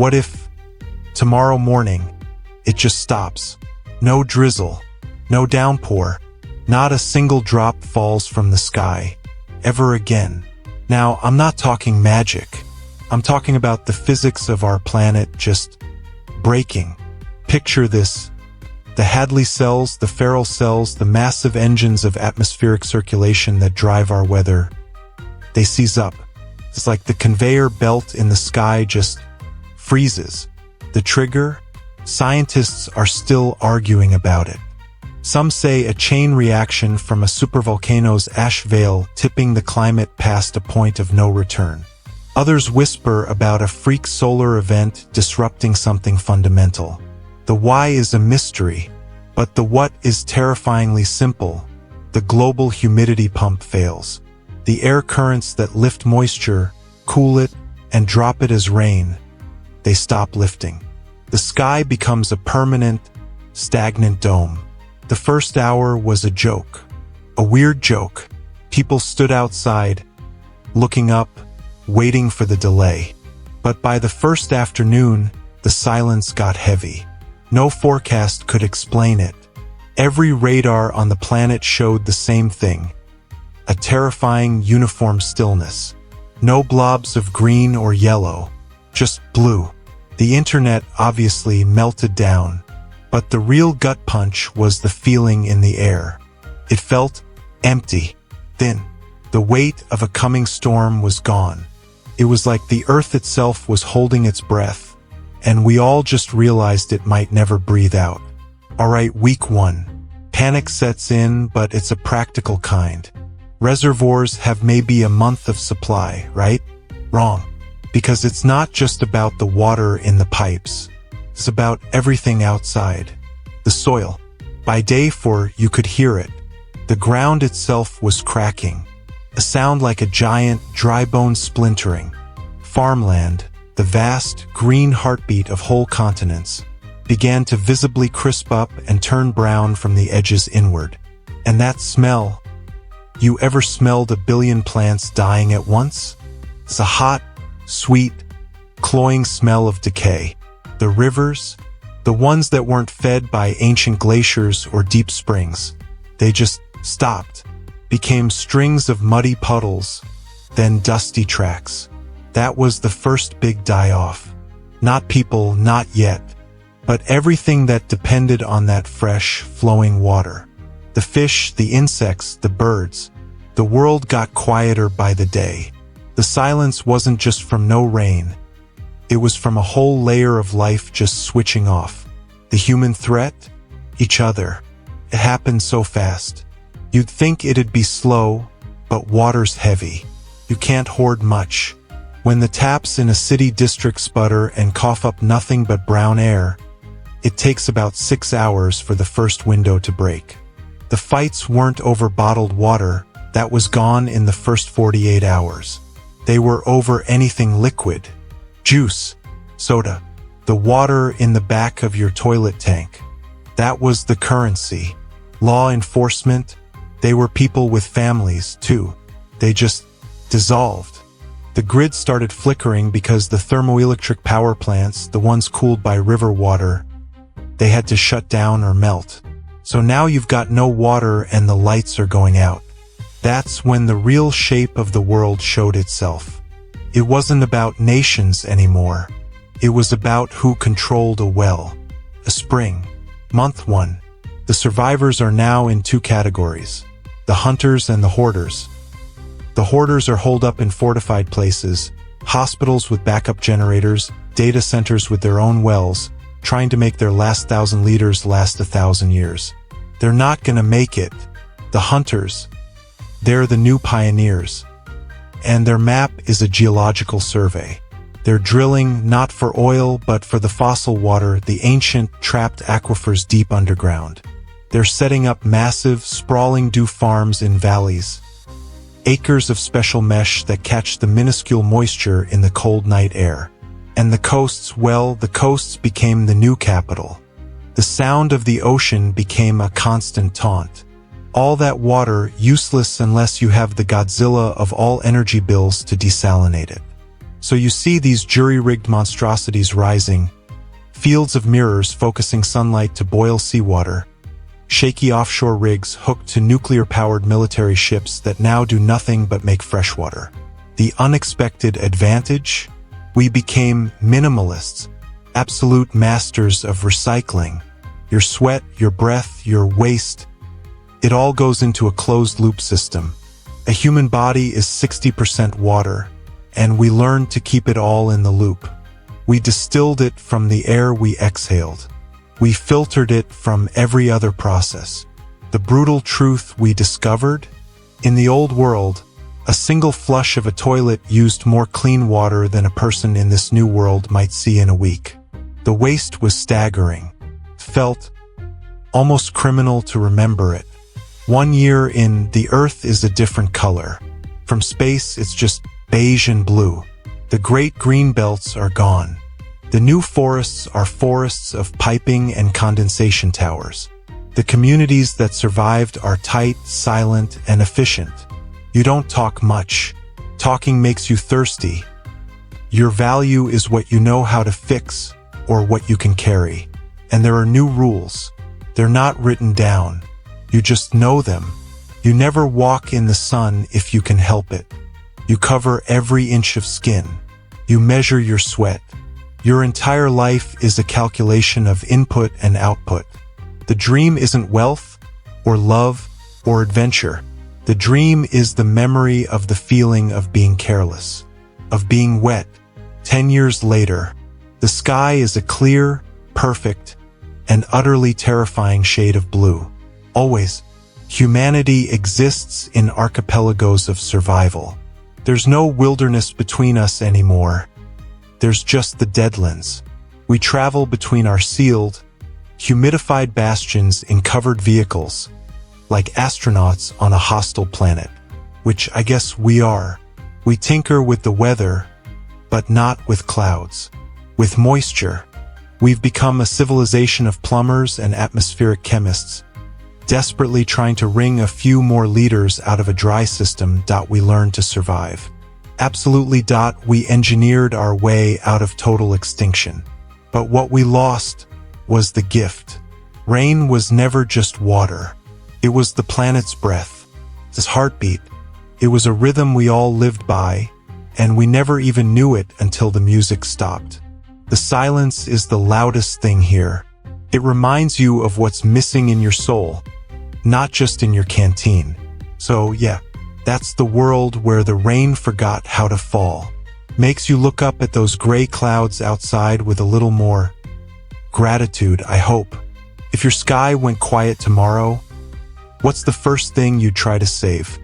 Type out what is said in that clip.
What if tomorrow morning it just stops? No drizzle, no downpour, not a single drop falls from the sky, ever again. Now, I'm not talking magic. I'm talking about the physics of our planet just breaking. Picture this. The Hadley cells, the Ferrel cells, the massive engines of atmospheric circulation that drive our weather, they seize up. It's like the conveyor belt in the sky just freezes. The trigger? Scientists are still arguing about it. Some say a chain reaction from a supervolcano's ash veil tipping the climate past a point of no return. Others whisper about a freak solar event disrupting something fundamental. The why is a mystery, but the what is terrifyingly simple. The global humidity pump fails. The air currents that lift moisture, cool it, and drop it as rain, they stop lifting. The sky becomes a permanent, stagnant dome. The first hour was a joke, a weird joke. People stood outside, looking up, waiting for the delay. But by the first afternoon, the silence got heavy. No forecast could explain it. Every radar on the planet showed the same thing. A terrifying, uniform stillness. No blobs of green or yellow, just blue. The internet obviously melted down, but the real gut punch was the feeling in the air. It felt empty, thin. The weight of a coming storm was gone. It was like the earth itself was holding its breath, and we all just realized it might never breathe out. Alright, week 1. Panic sets in, but it's a practical kind. Reservoirs have maybe a month of supply, right? Wrong. Because it's not just about the water in the pipes. It's about everything outside. The soil. By day 4, you could hear it. The ground itself was cracking. A sound like a giant, dry bone splintering. Farmland, the vast, green heartbeat of whole continents, began to visibly crisp up and turn brown from the edges inward. And that smell. You ever smelled a billion plants dying at once? It's a hot, sweet, cloying smell of decay. The rivers, the ones that weren't fed by ancient glaciers or deep springs, they just stopped, became strings of muddy puddles, then dusty tracks. That was the first big die-off. Not people, not yet, but everything that depended on that fresh, flowing water. The fish, the insects, the birds. The world got quieter by the day. The silence wasn't just from no rain. It was from a whole layer of life just switching off. The human threat? Each other. It happened so fast. You'd think it'd be slow, but water's heavy. You can't hoard much. When the taps in a city district sputter and cough up nothing but brown air, it takes about 6 hours for the first window to break. The fights weren't over bottled water. That was gone in the first 48 hours. They were over anything liquid. Juice, soda, the water in the back of your toilet tank. That was the currency. Law enforcement, they were people with families, too. They just dissolved. The grid started flickering because the thermoelectric power plants, the ones cooled by river water, they had to shut down or melt. So now you've got no water and the lights are going out. That's when the real shape of the world showed itself. It wasn't about nations anymore. It was about who controlled a well. A spring. Month 1. The survivors are now in 2 categories. The hunters and the hoarders. The hoarders are holed up in fortified places, hospitals with backup generators, data centers with their own wells, trying to make their last 1,000 liters last 1,000 years. They're not gonna make it. The hunters, they're the new pioneers. And their map is a geological survey. They're drilling not for oil but for the fossil water, the ancient, trapped aquifers deep underground. They're setting up massive, sprawling dew farms in valleys. Acres of special mesh that catch the minuscule moisture in the cold night air. And the coasts, well, the coasts became the new capital. The sound of the ocean became a constant taunt. All that water, useless unless you have the Godzilla of all energy bills to desalinate it. So you see these jury-rigged monstrosities rising, fields of mirrors focusing sunlight to boil seawater, shaky offshore rigs hooked to nuclear-powered military ships that now do nothing but make freshwater. The unexpected advantage? We became minimalists, absolute masters of recycling. Your sweat, your breath, your waste, it all goes into a closed-loop system. A human body is 60% water, and we learned to keep it all in the loop. We distilled it from the air we exhaled. We filtered it from every other process. The brutal truth we discovered? In the old world, a single flush of a toilet used more clean water than a person in this new world might see in a week. The waste was staggering. Felt almost criminal to remember it. 1 year in, the Earth is a different color. From space, it's just beige and blue. The great green belts are gone. The new forests are forests of piping and condensation towers. The communities that survived are tight, silent, and efficient. You don't talk much. Talking makes you thirsty. Your value is what you know how to fix or what you can carry. And there are new rules. They're not written down. You just know them. You never walk in the sun if you can help it. You cover every inch of skin. You measure your sweat. Your entire life is a calculation of input and output. The dream isn't wealth, or love, or adventure. The dream is the memory of the feeling of being careless, of being wet. 10 years later, the sky is a clear, perfect, and utterly terrifying shade of blue. Always, humanity exists in archipelagos of survival. There's no wilderness between us anymore. There's just the deadlands. We travel between our sealed, humidified bastions in covered vehicles, like astronauts on a hostile planet, which I guess we are. We tinker with the weather, but not with clouds. With moisture, we've become a civilization of plumbers and atmospheric chemists, desperately trying to wring a few more liters out of a dry system. We learned to survive. Absolutely. We engineered our way out of total extinction. But what we lost was the gift. Rain was never just water. It was the planet's breath, its heartbeat. It was a rhythm we all lived by, and we never even knew it until the music stopped. The silence is the loudest thing here. It reminds you of what's missing in your soul, not just in your canteen. So yeah, that's the world where the rain forgot how to fall. Makes you look up at those gray clouds outside with a little more gratitude, I hope. If your sky went quiet tomorrow, what's the first thing you'd try to save?